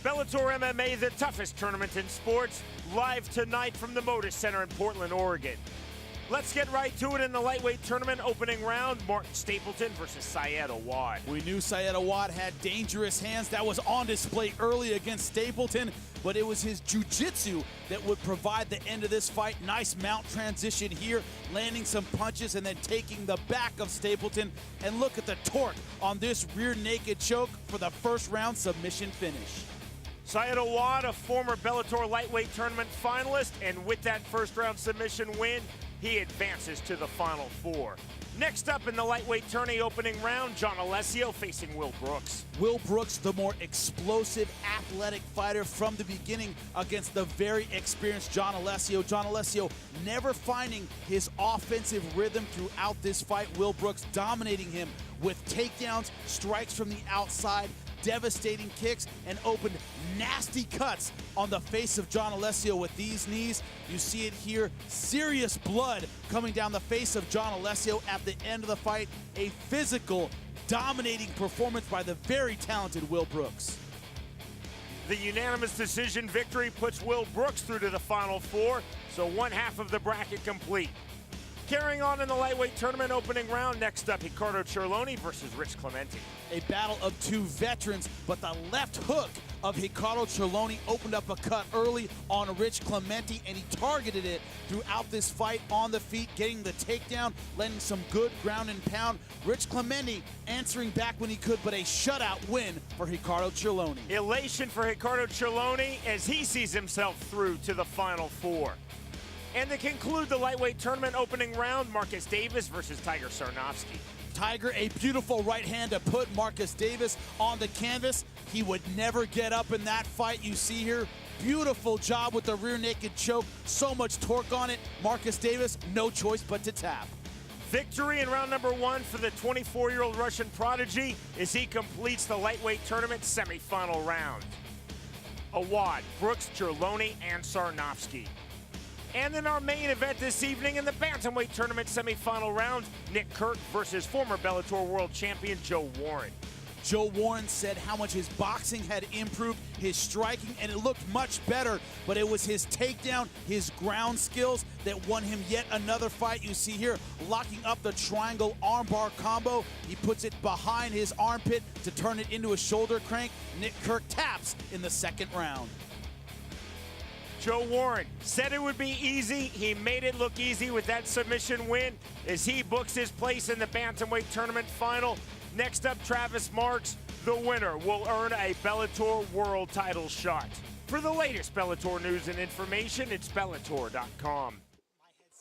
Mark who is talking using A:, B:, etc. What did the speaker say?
A: Bellator MMA, the toughest tournament in sports, live tonight from the Motor Center in Portland, Oregon. Let's get right to it in the lightweight tournament opening round. Martin Stapleton versus Syed Awad.
B: We knew Syed Awad had dangerous hands. That was on display early against Stapleton, but it was his jiu-jitsu that would provide the end of this fight. Nice mount transition here, landing some punches and then taking the back of Stapleton. And look at the torque on this rear naked choke for the first round submission finish.
A: Syed Awad, a former Bellator lightweight tournament finalist, and with that first round submission win, he advances to the Final Four. Next up in the lightweight tourney opening round, John Alessio facing Will Brooks.
B: Will Brooks, the more explosive, athletic fighter from the beginning against the very experienced John Alessio. John Alessio never finding his offensive rhythm throughout this fight. Will Brooks dominating him with takedowns, strikes from the outside, devastating kicks, and opened nasty cuts on the face of John Alessio with these knees. You see it here, serious blood coming down the face of John Alessio at the end of the fight. A physical, dominating performance by the very talented Will Brooks.
A: The unanimous decision victory puts Will Brooks through to the Final Four, so one half of the bracket complete. Carrying on in the lightweight tournament opening round, next up, Ricardo Cerrone versus Rich Clemente.
B: A battle of two veterans, but the left hook of Ricardo Cerrone opened up a cut early on Rich Clemente, and he targeted it throughout this fight on the feet, getting the takedown, landing some good ground and pound. Rich Clemente answering back when he could, but a shutout win for Ricardo Cerrone.
A: Elation for Ricardo Cerrone as he sees himself through to the Final Four. And to conclude the lightweight tournament opening round, Marcus Davis versus Tiger Sarnofsky.
B: Tiger, a beautiful right hand to put Marcus Davis on the canvas. He would never get up in that fight. You see here, beautiful job with the rear naked choke. So much torque on it. Marcus Davis, no choice but to tap.
A: Victory in round number one for the 24-year-old Russian prodigy as he completes the lightweight tournament semifinal round. Awad, Brooks, Cerrone, and Sarnofsky. And in our main event this evening in the bantamweight tournament semifinal round, Nick Kirk versus former Bellator world champion Joe Warren.
B: Joe Warren said how much his boxing had improved, his striking, and it looked much better, but it was his takedown, his ground skills that won him yet another fight. You see here, locking up the triangle armbar combo. He puts it behind his armpit to turn it into a shoulder crank. Nick Kirk taps in the second round.
A: Joe Warren said it would be easy. He made it look easy with that submission win as he books his place in the bantamweight tournament final. Next up, Travis Marks. The winner will earn a Bellator world title shot. For the latest Bellator news and information, it's Bellator.com.